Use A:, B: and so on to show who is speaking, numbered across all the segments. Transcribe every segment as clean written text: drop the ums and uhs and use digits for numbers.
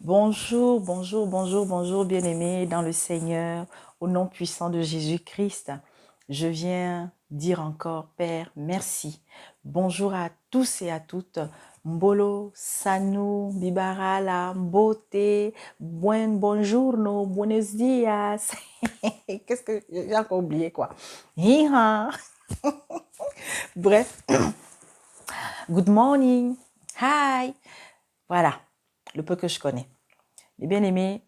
A: Bonjour, bonjour, bonjour, bonjour, bien-aimés dans le Seigneur, au nom puissant de Jésus-Christ. Je viens dire encore, Père, merci. Bonjour à tous et à toutes. Mbolo, Sanou, Bibarala, Mbote, buongiorno, buenos dias. Qu'est-ce que j'ai encore oublié quoi? Hi-ha. Bref, good morning, hi. Voilà, le peu que je connais. Les bien-aimés,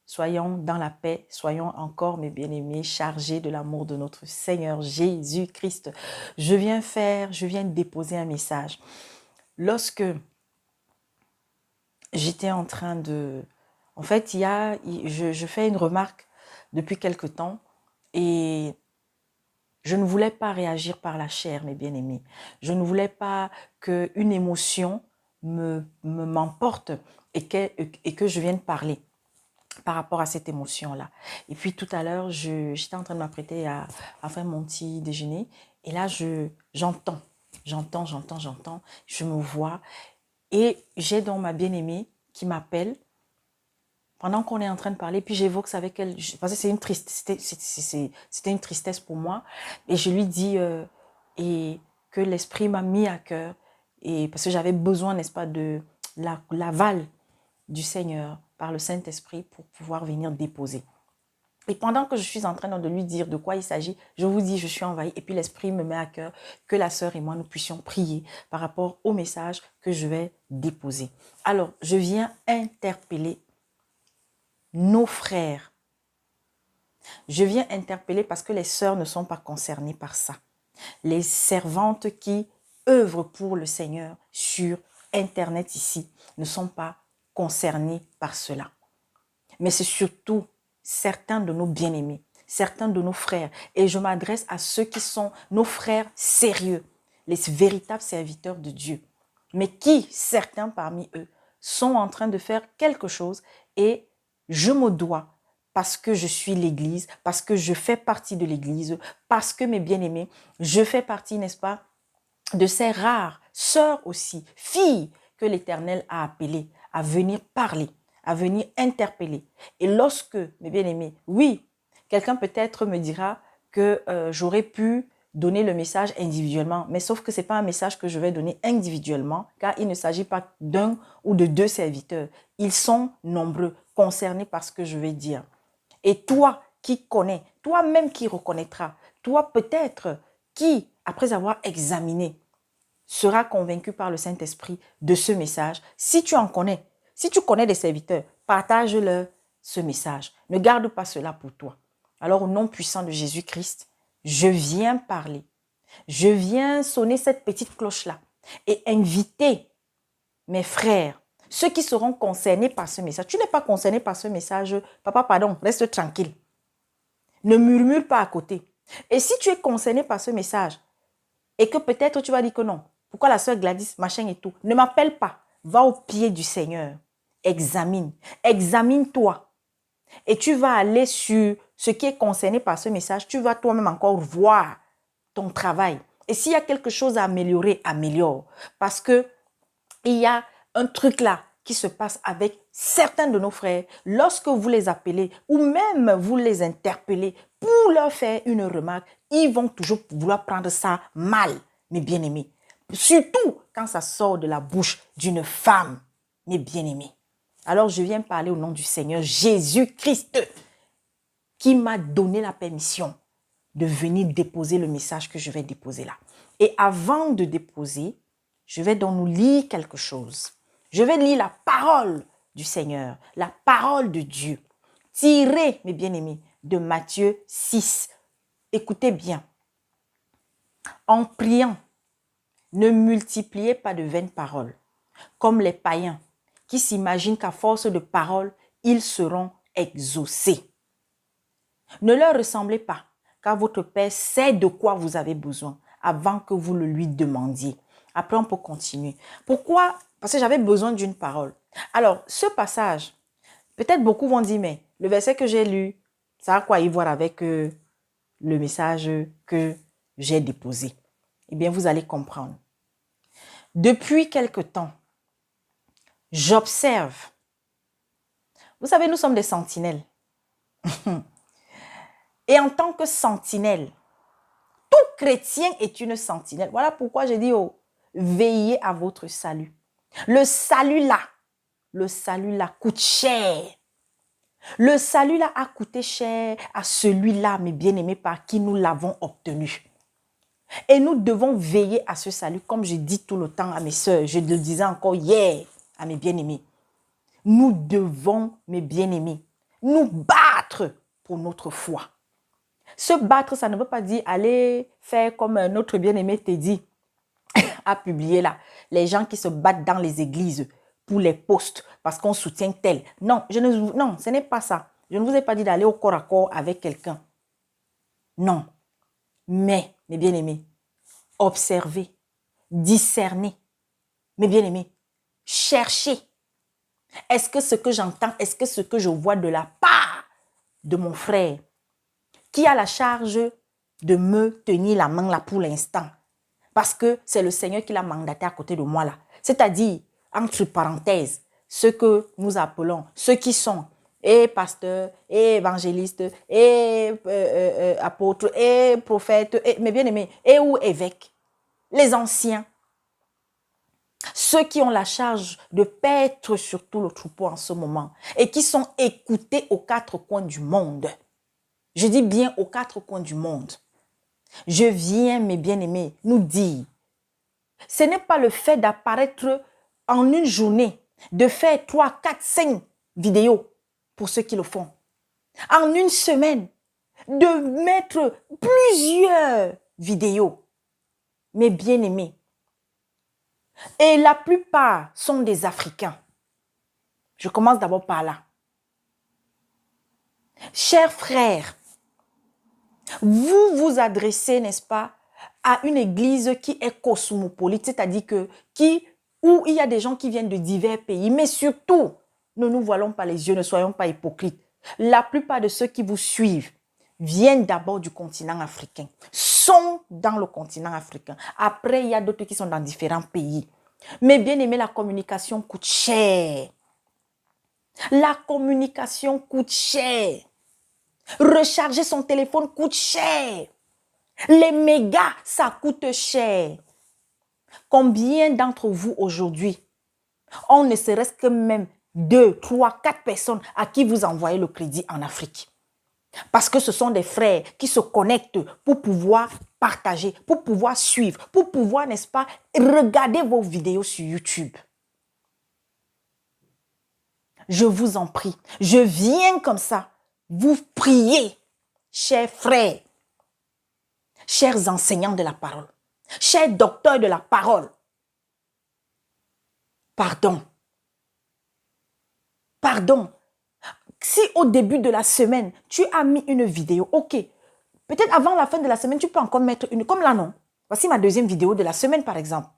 A: soyons dans la paix, soyons encore, mes bien-aimés, chargés de l'amour de notre Seigneur Jésus-Christ. Je viens déposer un message. Lorsque j'étais en train de... En fait, je fais une remarque depuis quelque temps et je ne voulais pas réagir par la chair, mes bien-aimés. Je ne voulais pas qu'une émotion m'emporte et que je vienne parler par rapport à cette émotion-là. Et puis tout à l'heure, j'étais en train de m'apprêter à faire mon petit déjeuner. Et là, j'entends, je me vois. Et j'ai donc ma bien-aimée qui m'appelle pendant qu'on est en train de parler. Puis j'évoque ça avec elle. Parce que c'était une tristesse pour moi. Et je lui dis et que l'Esprit m'a mis à cœur. Et parce que j'avais besoin, n'est-ce pas, de l'aval du Seigneur par le Saint-Esprit pour pouvoir venir déposer. Et pendant que je suis en train de lui dire de quoi il s'agit, je vous dis, je suis envahie. Et puis l'Esprit me met à cœur que la sœur et moi, nous puissions prier par rapport au message que je vais déposer. Alors, je viens interpeller nos frères. Je viens interpeller parce que les sœurs ne sont pas concernées par ça. Les servantes qui œuvrent pour le Seigneur sur Internet ici ne sont pas concernées par cela. Mais c'est surtout certains de nos bien-aimés, certains de nos frères. Et je m'adresse à ceux qui sont nos frères sérieux, les véritables serviteurs de Dieu. Mais qui, certains parmi eux, sont en train de faire quelque chose et je me dois, parce que je suis l'Église, parce que je fais partie de l'Église, parce que mes bien-aimés, je fais partie, n'est-ce pas, de ces rares sœurs aussi, filles que l'Éternel a appelées à venir parler, à venir interpeller. Et lorsque, mes bien-aimés, oui, quelqu'un peut-être me dira que j'aurais pu donner le message individuellement, mais sauf que ce n'est pas un message que je vais donner individuellement, car il ne s'agit pas d'un ou de deux serviteurs. Ils sont nombreux, concernés par ce que je vais dire. Et toi qui connais, toi-même qui reconnaîtras, toi peut-être qui, après avoir examiné, sera convaincu par le Saint-Esprit de ce message. Si tu en connais, si tu connais des serviteurs, partage-leur ce message. Ne garde pas cela pour toi. Alors au nom puissant de Jésus-Christ, je viens parler. Je viens sonner cette petite cloche-là et inviter mes frères, ceux qui seront concernés par ce message. Tu n'es pas concerné par ce message, papa, pardon, reste tranquille. Ne murmure pas à côté. Et si tu es concerné par ce message et que peut-être tu vas dire que non, pourquoi la sœur Gladys, machin et tout, ne m'appelle pas. Va au pied du Seigneur. Examine. Examine-toi. Et tu vas aller sur ce qui est concerné par ce message. Tu vas toi-même encore voir ton travail. Et s'il y a quelque chose à améliorer, améliore. Parce que il y a un truc là qui se passe avec certains de nos frères lorsque vous les appelez ou même vous les interpellez pour leur faire une remarque, ils vont toujours vouloir prendre ça mal, mes bien-aimés. Surtout quand ça sort de la bouche d'une femme, mes bien-aimés. Alors je viens parler au nom du Seigneur Jésus-Christ qui m'a donné la permission de venir déposer le message que je vais déposer là. Et avant de déposer, je vais donc nous lire quelque chose. Je vais lire la parole du Seigneur, la parole de Dieu, tirée, mes bien-aimés, de Matthieu 6. Écoutez bien. En priant, ne multipliez pas de vaines paroles, comme les païens qui s'imaginent qu'à force de paroles, ils seront exaucés. Ne leur ressemblez pas, car votre Père sait de quoi vous avez besoin avant que vous le lui demandiez. Après, on peut continuer. Pourquoi? Parce que j'avais besoin d'une parole. Alors, ce passage, peut-être beaucoup vont dire, mais le verset que j'ai lu, ça a quoi y voir avec le message que j'ai déposé? Eh bien, vous allez comprendre. Depuis quelque temps, j'observe Vous savez, nous sommes des sentinelles. Et en tant que sentinelle, tout chrétien est une sentinelle. Voilà pourquoi je dis, oh, veillez à votre salut. Le salut là coûte cher. Le salut là a coûté cher à celui-là, mes bien-aimés, par qui nous l'avons obtenu. Et nous devons veiller à ce salut, comme je dis tout le temps à mes soeurs. Je le disais encore hier à mes bien-aimés. Nous devons, mes bien-aimés, nous battre pour notre foi. Se battre, ça ne veut pas dire aller faire comme notre bien-aimé Teddy a publié là. Les gens qui se battent dans les églises pour les postes parce qu'on soutient tel. Non, non, ce n'est pas ça. Je ne vous ai pas dit d'aller au corps à corps avec quelqu'un. Non. Mais, mes bien-aimés, observez, discernez. Mes bien-aimés, cherchez. Est-ce que ce que j'entends, est-ce que ce que je vois de la part de mon frère qui a la charge de me tenir la main là pour l'instant, parce que c'est le Seigneur qui l'a mandaté à côté de moi là. C'est-à-dire, entre parenthèses, ce que nous appelons, ceux qui sont et pasteurs, et évangélistes, et apôtres, et prophètes, et, mais bien aimés, et ou évêques, les anciens, ceux qui ont la charge de paître sur tout le troupeau en ce moment et qui sont écoutés aux quatre coins du monde. Je dis bien aux quatre coins du monde. Je viens, mes bien-aimés, nous dire, ce n'est pas le fait d'apparaître en une journée, de faire 3, 4, 5 vidéos pour ceux qui le font. En une semaine, de mettre plusieurs vidéos, mes bien-aimés. Et la plupart sont des Africains. Je commence d'abord par là. Chers frères, vous vous adressez, n'est-ce pas, à une église qui est cosmopolite, c'est-à-dire où il y a des gens qui viennent de divers pays, mais surtout, ne nous voilons pas les yeux, ne soyons pas hypocrites. La plupart de ceux qui vous suivent viennent d'abord du continent africain, sont dans le continent africain. Après, il y a d'autres qui sont dans différents pays. Mais bien aimé, la communication coûte cher. La communication coûte cher. Recharger son téléphone coûte cher. Les mégas, ça coûte cher. Combien d'entre vous aujourd'hui, on ne serait-ce que même 2, 3, 4 personnes à qui vous envoyez le crédit en Afrique? Parce que ce sont des frères qui se connectent pour pouvoir partager, pour pouvoir suivre, pour pouvoir, n'est-ce pas, regarder vos vidéos sur YouTube. Je vous en prie, je viens comme ça vous prier, chers frères, chers enseignants de la parole, chers docteurs de la parole. Pardon. Pardon. Si au début de la semaine, tu as mis une vidéo, ok, peut-être avant la fin de la semaine, tu peux encore mettre une, comme là non. Voici ma deuxième vidéo de la semaine par exemple.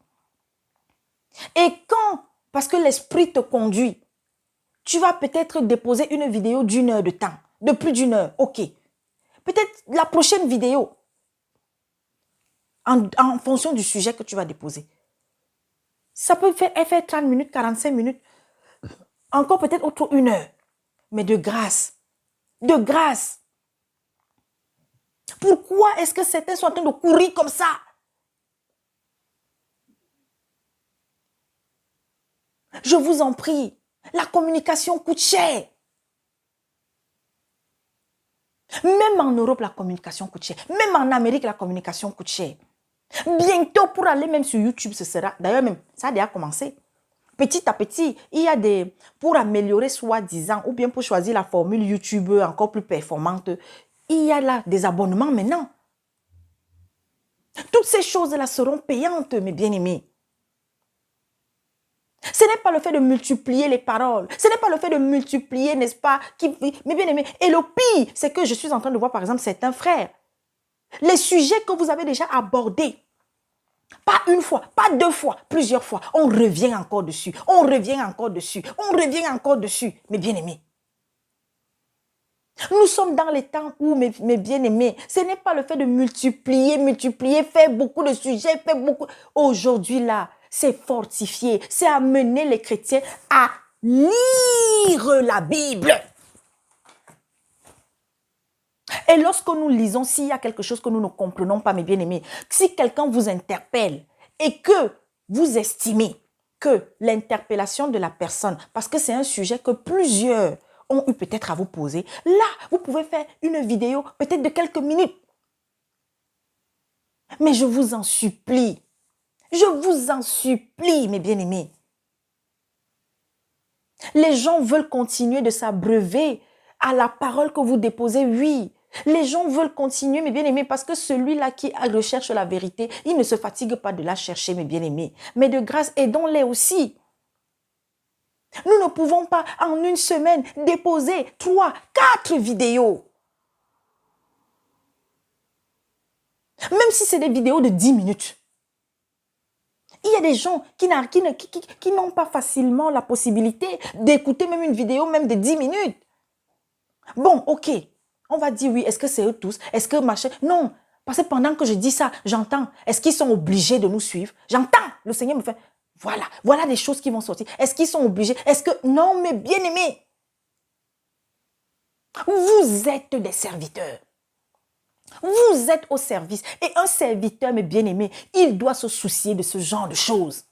A: Et quand, parce que l'esprit te conduit, tu vas peut-être déposer une vidéo d'1 heure de temps, de plus d'1 heure, ok. Peut-être la prochaine vidéo, en fonction du sujet que tu vas déposer. Ça peut faire 30 minutes, 45 minutes, encore peut-être autour d'1 heure. Mais de grâce, de grâce. Pourquoi est-ce que certains sont en train de courir comme ça? Je vous en prie, la communication coûte cher. Même en Europe, la communication coûte cher. Même en Amérique, la communication coûte cher. Bientôt, pour aller même sur YouTube, ce sera... D'ailleurs, même, ça a déjà commencé. Petit à petit, il y a des... Pour améliorer soi-disant, ou bien pour choisir la formule YouTube encore plus performante, il y a là des abonnements maintenant. Toutes ces choses-là seront payantes, mes bien-aimés. Ce n'est pas le fait de multiplier les paroles. Ce n'est pas le fait de multiplier, n'est-ce pas, mais bien aimé. Et le pire, c'est que je suis en train de voir, par exemple, certains frères. Les sujets que vous avez déjà abordés. Pas une fois, pas 2 fois, plusieurs fois. On revient encore dessus. On revient encore dessus. On revient encore dessus. Mes bien-aimés. Nous sommes dans les temps où, mes bien-aimés, ce n'est pas le fait de multiplier, faire beaucoup de sujets, faire beaucoup. Aujourd'hui, là, c'est fortifier, c'est amener les chrétiens à lire lire la Bible. Et lorsque nous lisons, s'il y a quelque chose que nous ne comprenons pas, mes bien-aimés, si quelqu'un vous interpelle et que vous estimez que l'interpellation de la personne, parce que c'est un sujet que plusieurs ont eu peut-être à vous poser, là, vous pouvez faire une vidéo peut-être de quelques minutes. Mais je vous en supplie, mes bien-aimés. Les gens veulent continuer de s'abreuver à la parole que vous déposez, oui. Les gens veulent continuer, mes bien-aimés, parce que celui-là qui recherche la vérité, il ne se fatigue pas de la chercher, mes bien-aimés. Mais de grâce, aidons-les aussi. Nous ne pouvons pas, en une semaine, déposer 3, 4 vidéos. Même si c'est des vidéos de 10 minutes. Il y a des gens qui n'ont pas facilement la possibilité d'écouter même une vidéo, même de 10 minutes. Bon, ok. On va dire oui, est-ce que c'est eux tous? Est-ce que machin? Non, parce que pendant que je dis ça, j'entends. Est-ce qu'ils sont obligés de nous suivre? J'entends. Le Seigneur me fait, voilà des choses qui vont sortir. Est-ce qu'ils sont obligés? Est-ce que, non, mes bien-aimés, vous êtes des serviteurs. Vous êtes au service. Et un serviteur, mes bien-aimés, il doit se soucier de ce genre de choses.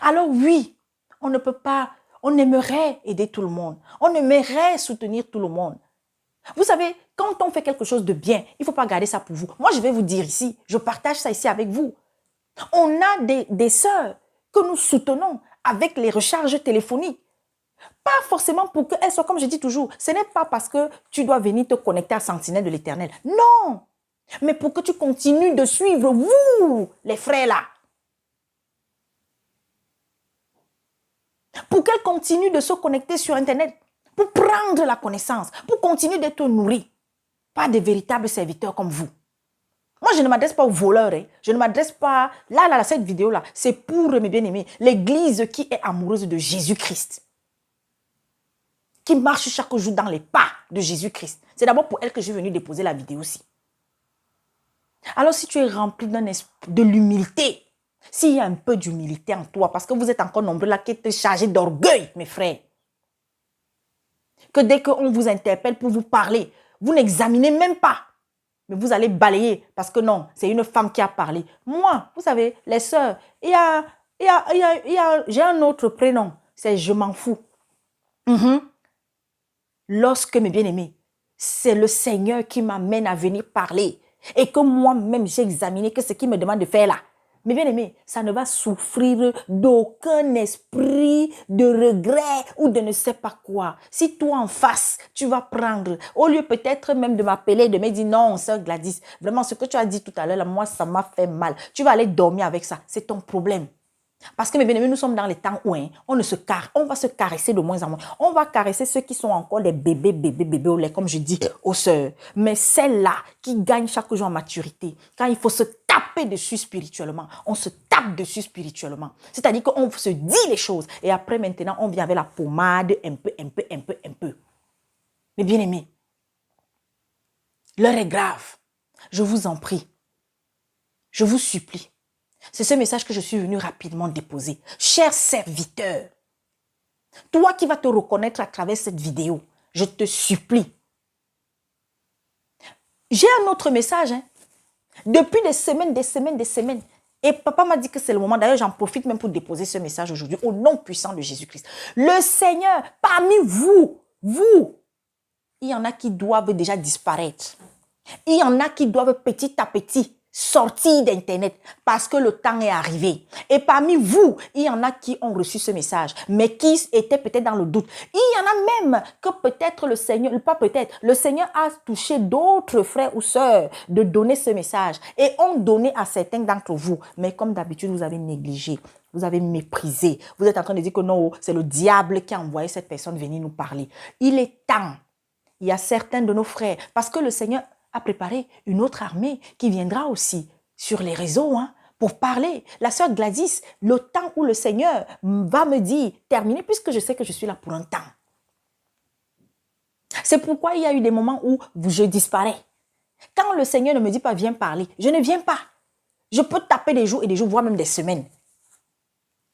A: Alors oui, on ne peut pas, on aimerait aider tout le monde. On aimerait soutenir tout le monde. Vous savez, quand on fait quelque chose de bien, il ne faut pas garder ça pour vous. Moi, je vais vous dire ici, je partage ça ici avec vous. On a des sœurs que nous soutenons avec les recharges téléphoniques. Pas forcément pour qu'elles soient, comme je dis toujours, ce n'est pas parce que tu dois venir te connecter à Sentinelle de l'Éternel. Non! Mais pour que tu continues de suivre, vous, les frères là. Pour qu'elles continuent de se connecter sur Internet. Pour prendre la connaissance, pour continuer d'être nourris, pas des véritables serviteurs comme vous. Moi, je ne m'adresse pas aux voleurs. Hein. Je ne m'adresse pas... Là, cette vidéo-là, c'est pour mes bien-aimés. L'église qui est amoureuse de Jésus-Christ. Qui marche chaque jour dans les pas de Jésus-Christ. C'est d'abord pour elle que je suis venue déposer la vidéo aussi. Alors, si tu es rempli de l'humilité, s'il y a un peu d'humilité en toi, parce que vous êtes encore nombreux là qui êtes chargés d'orgueil, mes frères, que dès qu'on vous interpelle pour vous parler, vous n'examinez même pas. Mais vous allez balayer parce que non, c'est une femme qui a parlé. Moi, vous savez, les sœurs, j'ai un autre prénom. C'est je m'en fous. Lorsque, mes bien-aimés, c'est le Seigneur qui m'amène à venir parler et que moi-même j'ai examiné que ce qu'il me demande de faire là, mes bien-aimés, ça ne va souffrir d'aucun esprit de regret ou de ne sais pas quoi. Si toi en face, tu vas prendre, au lieu peut-être même de m'appeler, de me dire non, sœur Gladys, vraiment ce que tu as dit tout à l'heure, moi ça m'a fait mal. Tu vas aller dormir avec ça, c'est ton problème. Parce que mes bien-aimés, nous sommes dans les temps où on va se caresser de moins en moins. On va caresser ceux qui sont encore des bébés au lait, comme je dis aux sœurs. Mais celles-là qui gagnent chaque jour en maturité, quand il faut se taper dessus spirituellement, on se tape dessus spirituellement. C'est-à-dire qu'on se dit les choses et après maintenant, on vient avec la pommade un peu. Mais bien-aimés, l'heure est grave. Je vous en prie. Je vous supplie. C'est ce message que je suis venu rapidement déposer. Cher serviteur, toi qui vas te reconnaître à travers cette vidéo, je te supplie. J'ai un autre message. Depuis des semaines. Et papa m'a dit que c'est le moment. D'ailleurs, j'en profite même pour déposer ce message aujourd'hui au nom puissant de Jésus-Christ. Le Seigneur, parmi vous, il y en a qui doivent déjà disparaître. Il y en a qui doivent petit à petit sortir d'Internet parce que le temps est arrivé. Et parmi vous, il y en a qui ont reçu ce message, mais qui étaient peut-être dans le doute. Il y en a même que peut-être le Seigneur, pas peut-être, le Seigneur a touché d'autres frères ou sœurs de donner ce message et ont donné à certains d'entre vous. Mais comme d'habitude, vous avez négligé, vous avez méprisé. Vous êtes en train de dire que non, c'est le diable qui a envoyé cette personne venir nous parler. Il est temps. Il y a certains de nos frères, parce que le Seigneur a préparé une autre armée qui viendra aussi sur les réseaux pour parler. La sœur Gladys, le temps où le Seigneur va me dire terminé, puisque je sais que je suis là pour un temps. C'est pourquoi il y a eu des moments où je disparais. Quand le Seigneur ne me dit pas viens parler, je ne viens pas. Je peux taper des jours et des jours, voire même des semaines.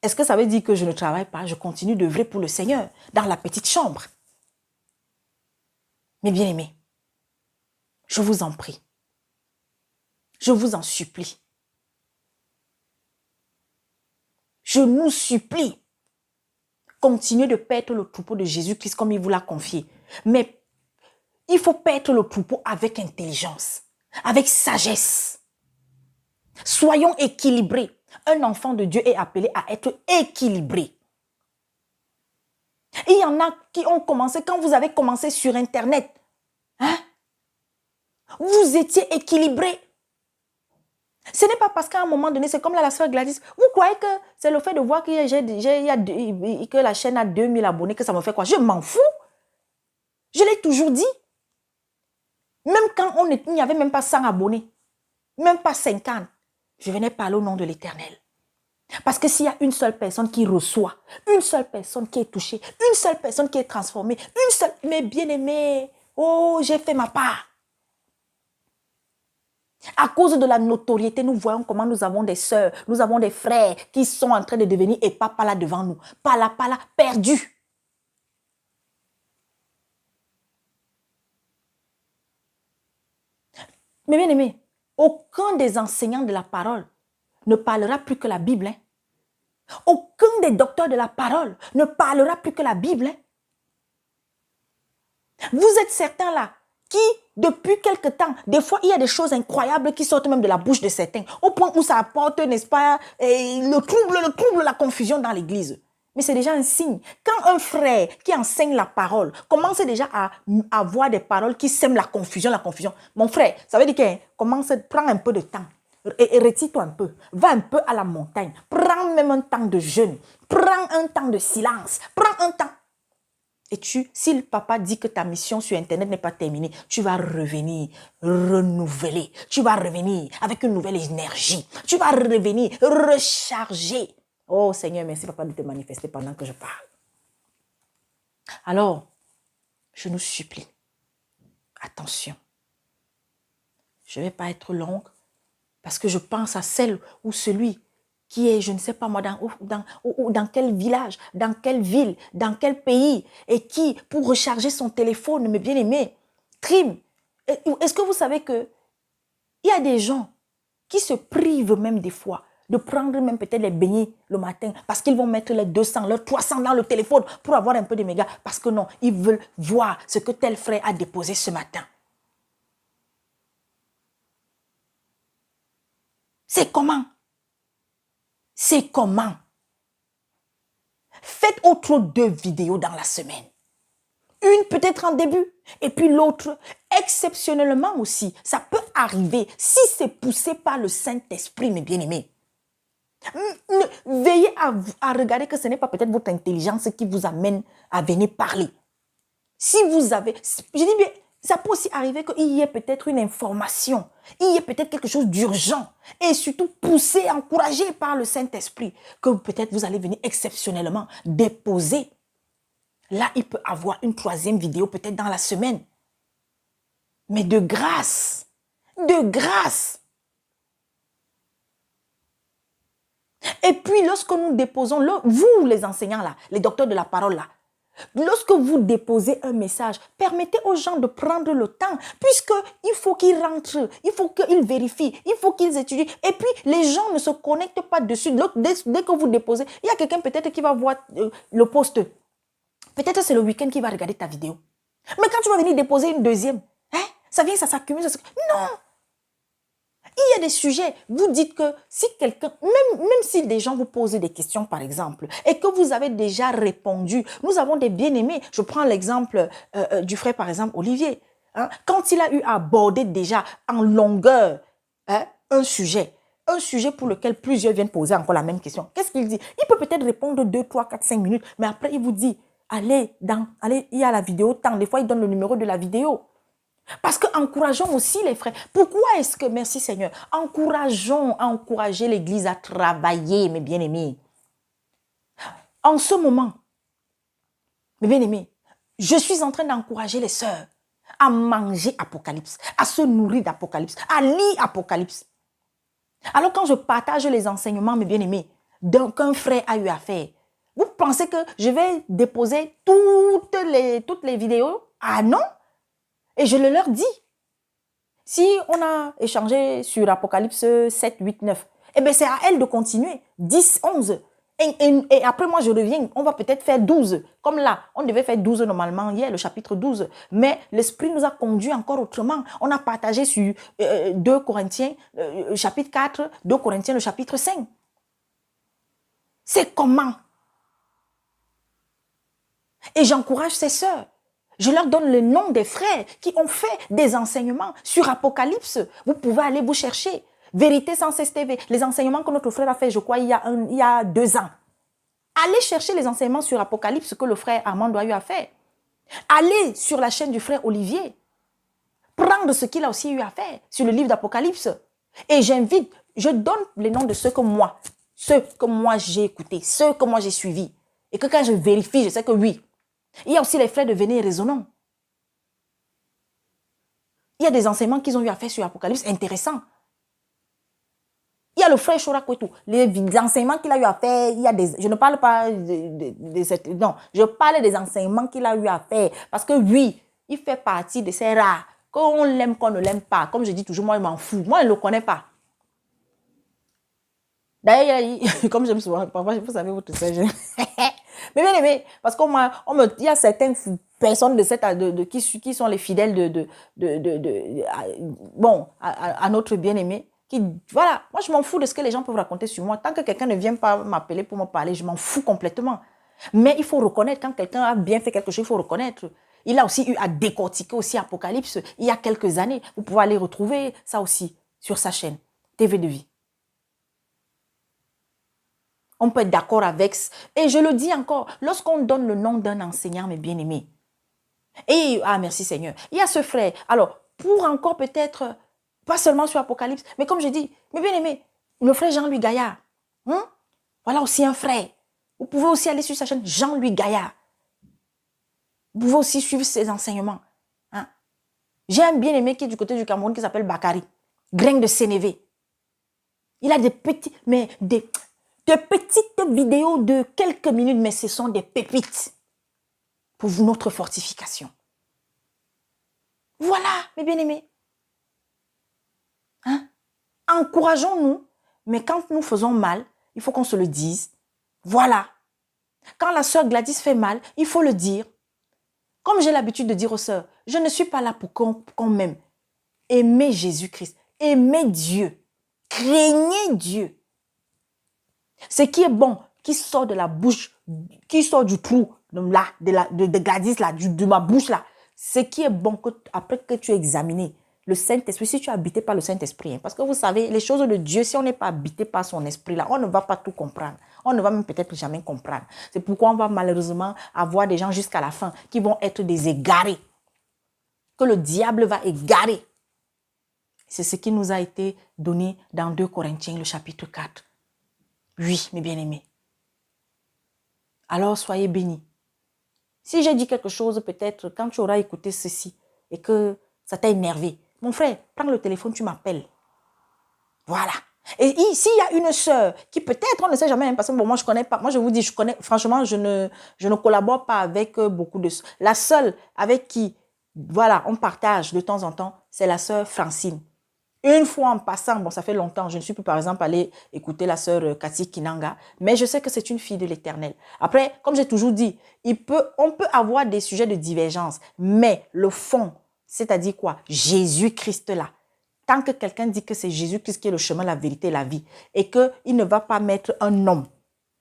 A: Est-ce que ça veut dire que je ne travaille pas? Je continue d'œuvrer pour le Seigneur dans la petite chambre. Mes bien-aimés, je vous en prie. Je vous en supplie. Je nous supplie. Continuez de paître le troupeau de Jésus-Christ comme il vous l'a confié. Mais il faut paître le troupeau avec intelligence, avec sagesse. Soyons équilibrés. Un enfant de Dieu est appelé à être équilibré. Il y en a qui ont commencé, quand vous avez commencé sur Internet, hein, vous étiez équilibré. Ce n'est pas parce qu'à un moment donné, c'est comme la sœur Gladys, vous croyez que c'est le fait de voir que la chaîne a 2000 abonnés que ça me fait quoi? Je m'en fous. Je l'ai toujours dit. Même quand il n'y avait même pas 100 abonnés, même pas 50, je venais parler au nom de l'Éternel. Parce que s'il y a une seule personne qui reçoit, une seule personne qui est touchée, une seule personne qui est transformée, une seule, mes bien-aimés, oh, j'ai fait ma part. À cause de la notoriété, nous voyons comment nous avons des sœurs, nous avons des frères qui sont en train de devenir et pas là devant nous. Pas là, perdus. Mes bien-aimés, aucun des enseignants de la parole ne parlera plus que la Bible. Hein? Aucun des docteurs de la parole ne parlera plus que la Bible. Hein? Vous êtes certains là qui, depuis quelque temps, des fois, il y a des choses incroyables qui sortent même de la bouche de certains, au point où ça apporte, n'est-ce pas, le trouble, la confusion dans l'église. Mais c'est déjà un signe. Quand un frère qui enseigne la parole commence déjà à avoir des paroles qui sèment la confusion, mon frère, ça veut dire que prends un peu de temps. Et retire-toi un peu. Va un peu à la montagne. Prends même un temps de jeûne. Prends un temps de silence. Prends un temps. Et si le papa dit que ta mission sur Internet n'est pas terminée, tu vas revenir renouveler. Tu vas revenir avec une nouvelle énergie. Tu vas revenir recharger. Oh Seigneur, merci papa de te manifester pendant que je parle. Alors, je nous supplie, attention. Je ne vais pas être longue parce que je pense à celle ou celui qui est, je ne sais pas moi, dans quel village, dans quelle ville, dans quel pays, et qui, pour recharger son téléphone, mes bien-aimés, trime. Est-ce que vous savez que il y a des gens qui se privent même des fois de prendre même peut-être les beignets le matin parce qu'ils vont mettre les 200, les 300 dans le téléphone pour avoir un peu de méga, parce que non, ils veulent voir ce que tel frère a déposé ce matin. C'est comment? C'est comment? Faites autre 2 vidéos dans la semaine. Une peut-être en début et puis l'autre exceptionnellement aussi. Ça peut arriver si c'est poussé par le Saint-Esprit, mes bien-aimés. Veillez à regarder que ce n'est pas peut-être votre intelligence qui vous amène à venir parler. Si vous avez, je dis bien, ça peut aussi arriver qu'il y ait peut-être une information, il y ait peut-être quelque chose d'urgent et surtout poussé, encouragé par le Saint-Esprit que peut-être vous allez venir exceptionnellement déposer. Là, il peut avoir une 3e vidéo peut-être dans la semaine. Mais de grâce, de grâce. Et puis, lorsque nous déposons, vous les enseignants là, les docteurs de la parole là, lorsque vous déposez un message, permettez aux gens de prendre le temps, puisqu'il faut qu'ils rentrent, il faut qu'ils vérifient, il faut qu'ils étudient. Et puis, les gens ne se connectent pas dessus. Dès que vous déposez, il y a quelqu'un peut-être qui va voir le post. Peut-être c'est le week-end qui va regarder ta vidéo. Mais quand tu vas venir déposer une 2e, hein, ça vient, ça s'accumule. Non! Il y a des sujets, vous dites que si quelqu'un, même si des gens vous posent des questions par exemple, et que vous avez déjà répondu, nous avons des bien-aimés, je prends l'exemple du frère par exemple Olivier, hein, quand il a eu à aborder déjà en longueur un sujet pour lequel plusieurs viennent poser encore la même question, qu'est-ce qu'il dit? Il peut peut-être répondre 2, 3, 4, 5 minutes, mais après il vous dit, allez, il y a la vidéo, tant, des fois il donne le numéro de la vidéo. Parce que encourageons aussi les frères. Pourquoi est-ce que, merci Seigneur, encourager l'Église à travailler, mes bien-aimés. En ce moment, mes bien-aimés, je suis en train d'encourager les sœurs à manger Apocalypse, à se nourrir d'Apocalypse, à lire Apocalypse. Alors quand je partage les enseignements, mes bien-aimés, qu'un frère a eu à faire. Vous pensez que je vais déposer toutes les vidéos? Ah non! Et je le leur dis. Si on a échangé sur Apocalypse 7, 8, 9, eh bien c'est à elle de continuer. 10, 11. Et après moi je reviens, on va peut-être faire 12. Comme là, on devait faire 12 normalement hier, le chapitre 12. Mais l'Esprit nous a conduit encore autrement. On a partagé sur 2 Corinthiens, chapitre 4, 2 Corinthiens, le chapitre 5. C'est comment? Et j'encourage ces sœurs. Je leur donne le nom des frères qui ont fait des enseignements sur Apocalypse. Vous pouvez aller vous chercher. Vérité sans cesse TV. Les enseignements que notre frère a fait, je crois, il y a 2 ans. Allez chercher les enseignements sur Apocalypse que le frère Armand a eu à faire. Allez sur la chaîne du frère Olivier. Prendre ce qu'il a aussi eu à faire sur le livre d'Apocalypse. Et j'invite, je donne les noms de ceux que moi j'ai écoutés, ceux que moi j'ai suivis. Et que quand je vérifie, je sais que oui. Il y a aussi les frères de Venez et Raisonnons. Il y a des enseignements qu'ils ont eu à faire sur Apocalypse intéressants. Il y a le frère Chorakwetu. Les enseignements qu'il a eu à faire, il y a des, je ne parle pas non, je parle des enseignements qu'il a eu à faire. Parce que oui, il fait partie de ces rares. Qu'on l'aime, qu'on ne l'aime pas. Comme je dis toujours, moi, je m'en fous. Moi, je ne le connais pas. D'ailleurs, comme j'aime souvent, parfois, vous savez, votre sœur, mais bien aimé, parce il y a certaines personnes qui sont les fidèles à notre bien-aimé, qui, voilà, moi je m'en fous de ce que les gens peuvent raconter sur moi. Tant que quelqu'un ne vient pas m'appeler pour me parler, je m'en fous complètement. Mais il faut reconnaître, quand quelqu'un a bien fait quelque chose, il faut reconnaître. Il a aussi eu à décortiquer aussi Apocalypse il y a quelques années. Vous pouvez aller retrouver ça aussi sur sa chaîne TV de vie. On peut être d'accord avec. Et je le dis encore, lorsqu'on donne le nom d'un enseignant, mes bien-aimés, et, merci Seigneur, il y a ce frère. Alors, pour encore peut-être, pas seulement sur Apocalypse, mais comme je dis, mes bien-aimés, le frère Jean-Louis Gaillard, voilà aussi un frère. Vous pouvez aussi aller sur sa chaîne Jean-Louis Gaillard. Vous pouvez aussi suivre ses enseignements. J'ai un bien-aimé qui est du côté du Cameroun qui s'appelle Bakari, grain de Sénévé. Il a des petites vidéos de quelques minutes, mais ce sont des pépites pour notre fortification. Voilà, mes bien-aimés. Encourageons-nous, mais quand nous faisons mal, il faut qu'on se le dise. Voilà. Quand la sœur Gladys fait mal, il faut le dire. Comme j'ai l'habitude de dire aux sœurs, je ne suis pas là pour qu'on m'aime. Aimez Jésus-Christ, aimez Dieu, craignez Dieu. Ce qui est bon, qui sort de la bouche, qui sort du trou de Gladys, là, de ma bouche, là, ce qui est bon, après que tu aies examiné le Saint-Esprit, si tu es habité par le Saint-Esprit, parce que vous savez, les choses de Dieu, si on n'est pas habité par son esprit, là, on ne va pas tout comprendre. On ne va même peut-être jamais comprendre. C'est pourquoi on va malheureusement avoir des gens jusqu'à la fin qui vont être des égarés, que le diable va égarer. C'est ce qui nous a été donné dans 2 Corinthiens, le chapitre 4. Oui, mes bien-aimés. Alors, soyez bénis. Si j'ai dit quelque chose, peut-être, quand tu auras écouté ceci et que ça t'a énervé, mon frère, prends le téléphone, tu m'appelles. Voilà. Et s'il y a une sœur qui peut-être, on ne sait jamais, parce que bon, moi, je connais pas. Moi, je vous dis, franchement, je ne collabore pas avec beaucoup de... La seule avec qui, voilà, on partage de temps en temps, c'est la sœur Francine. Une fois en passant, bon, ça fait longtemps, je ne suis plus par exemple allée écouter la sœur Cathy Kinanga, mais je sais que c'est une fille de l'Éternel. Après, comme j'ai toujours dit, on peut avoir des sujets de divergence, mais le fond, c'est-à-dire quoi? Jésus-Christ là. Tant que quelqu'un dit que c'est Jésus-Christ qui est le chemin, la vérité et la vie, et qu'il ne va pas mettre un homme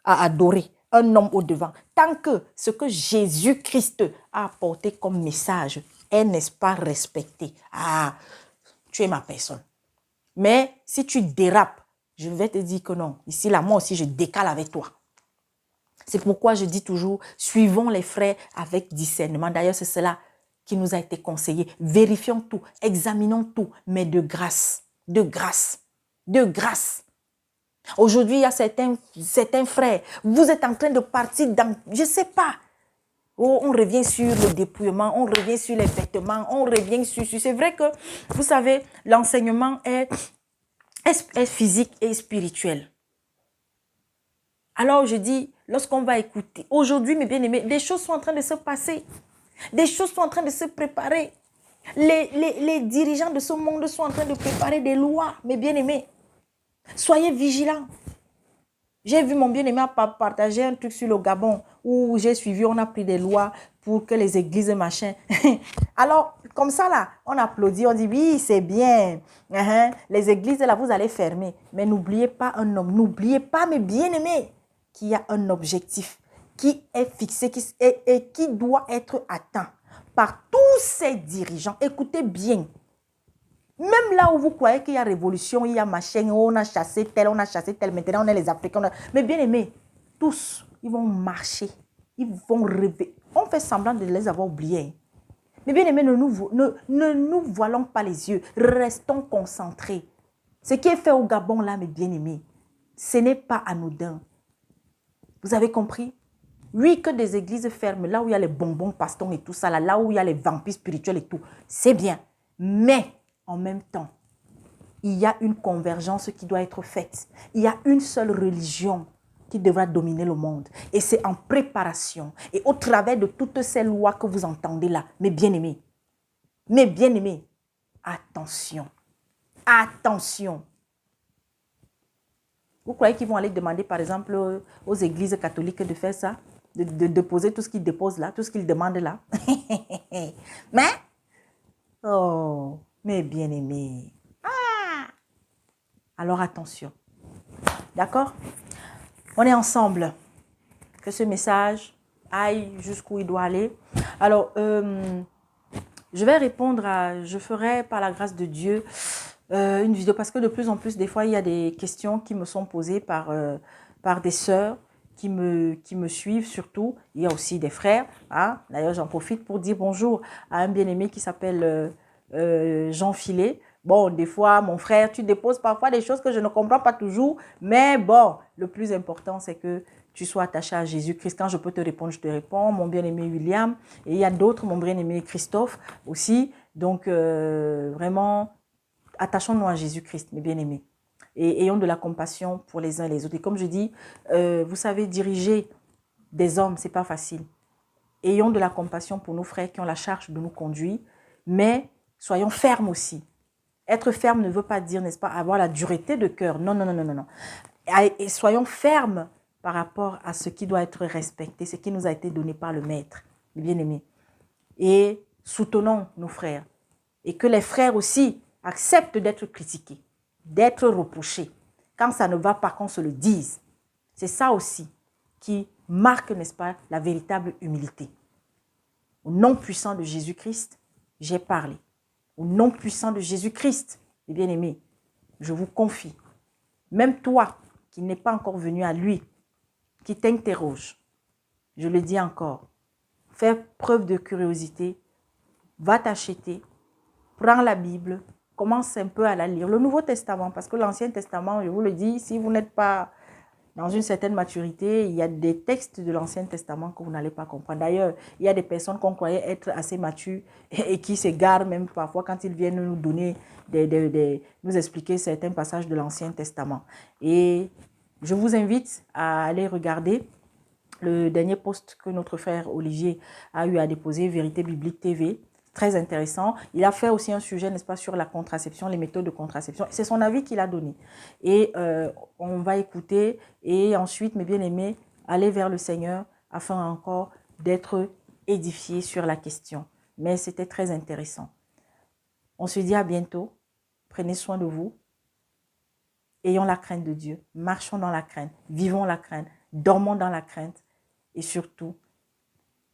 A: à adorer, un homme au devant, tant que ce que Jésus-Christ a apporté comme message est, n'est-ce pas, respecté, tu es ma personne. Mais si tu dérapes, je vais te dire que non. Ici, là, moi aussi, je décale avec toi. C'est pourquoi je dis toujours, suivons les frères avec discernement. D'ailleurs, c'est cela qui nous a été conseillé. Vérifions tout, examinons tout, mais de grâce, de grâce, de grâce. Aujourd'hui, il y a certains frères, vous êtes en train de partir dans, je ne sais pas. Oh, on revient sur le dépouillement, on revient sur les vêtements, on revient sur... C'est vrai que, vous savez, l'enseignement est physique et spirituel. Alors je dis, lorsqu'on va écouter, aujourd'hui mes bien-aimés, des choses sont en train de se passer. Des choses sont en train de se préparer. Les dirigeants de ce monde sont en train de préparer des lois, mes bien-aimés. Soyez vigilants. J'ai vu mon bien-aimé partager un truc sur le Gabon où j'ai suivi, on a pris des lois pour que les églises, machin. Alors, comme ça, là, on applaudit, on dit, oui, c'est bien. Les églises, là, vous allez fermer. Mais n'oubliez pas un homme, n'oubliez pas, mes bien-aimés, qu'il y a un objectif qui est fixé et qui doit être atteint par tous ces dirigeants. Écoutez bien. Même là où vous croyez qu'il y a révolution, il y a machin, on a chassé tel, maintenant on est les Africains. Mais bien aimés, tous, ils vont marcher, ils vont rêver. On fait semblant de les avoir oubliés. Mais bien aimés, ne nous voilons pas les yeux, restons concentrés. Ce qui est fait au Gabon là, mes bien aimés, ce n'est pas anodin. Vous avez compris? Oui, que des églises ferment, là où il y a les bonbons pastons et tout ça, là où il y a les vampires spirituels et tout, c'est bien. Mais en même temps, il y a une convergence qui doit être faite. Il y a une seule religion qui devra dominer le monde. Et c'est en préparation. Et au travers de toutes ces lois que vous entendez là, mes bien-aimés, attention, attention. Vous croyez qu'ils vont aller demander, par exemple, aux églises catholiques de faire ça? De déposer tout ce qu'ils déposent là, tout ce qu'ils demandent là? Mais, oh, mes bien-aimés. Alors attention. D'accord? On est ensemble. Que ce message aille jusqu'où il doit aller. Alors, je vais répondre je ferai par la grâce de Dieu une vidéo parce que de plus en plus, des fois, il y a des questions qui me sont posées par des sœurs qui me suivent surtout. Il y a aussi des frères. Hein? D'ailleurs, j'en profite pour dire bonjour à un bien-aimé qui s'appelle Jean Filet. Bon, des fois, mon frère, tu déposes parfois des choses que je ne comprends pas toujours. Mais bon, le plus important, c'est que tu sois attaché à Jésus-Christ. Quand je peux te répondre, je te réponds. Mon bien-aimé William. Et il y a d'autres, mon bien-aimé Christophe aussi. Donc, vraiment, attachons-nous à Jésus-Christ, mes bien-aimés. Et ayons de la compassion pour les uns et les autres. Et comme je dis, vous savez, diriger des hommes, ce n'est pas facile. Ayons de la compassion pour nos frères qui ont la charge de nous conduire. Mais soyons fermes aussi. Être ferme ne veut pas dire, n'est-ce pas, avoir la dureté de cœur. Non, non, non, non, non. Et soyons fermes par rapport à ce qui doit être respecté, ce qui nous a été donné par le Maître, les bien-aimés. Et soutenons nos frères. Et que les frères aussi acceptent d'être critiqués, d'être reprochés. Quand ça ne va pas, qu'on se le dise. C'est ça aussi qui marque, n'est-ce pas, la véritable humilité. Au nom puissant de Jésus-Christ, j'ai parlé. Au nom puissant de Jésus-Christ, les bien-aimés, je vous confie, même toi qui n'es pas encore venu à lui, qui t'interroge, je le dis encore, fais preuve de curiosité, va t'acheter, prends la Bible, commence un peu à la lire. Le Nouveau Testament, parce que l'Ancien Testament, je vous le dis, si vous n'êtes pas dans une certaine maturité, il y a des textes de l'Ancien Testament que vous n'allez pas comprendre. D'ailleurs, il y a des personnes qu'on croyait être assez matures et qui s'égarent même parfois quand ils viennent nous donner, nous expliquer certains passages de l'Ancien Testament. Et je vous invite à aller regarder le dernier post que notre frère Olivier a eu à déposer, Vérité Biblique TV. Très intéressant. Il a fait aussi un sujet, n'est-ce pas, sur la contraception, les méthodes de contraception. C'est son avis qu'il a donné. Et on va écouter et ensuite, mes bien-aimés, aller vers le Seigneur afin encore d'être édifiés sur la question. Mais c'était très intéressant. On se dit à bientôt. Prenez soin de vous. Ayons la crainte de Dieu. Marchons dans la crainte. Vivons la crainte. Dormons dans la crainte. Et surtout,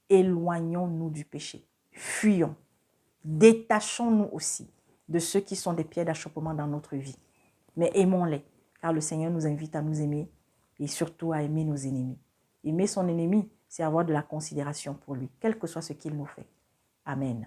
A: éloignons-nous du péché. Fuyons. Détachons-nous aussi de ceux qui sont des pierres d'achoppement dans notre vie. Mais aimons-les, car le Seigneur nous invite à nous aimer et surtout à aimer nos ennemis. Aimer son ennemi, c'est avoir de la considération pour lui, quel que soit ce qu'il nous fait. Amen.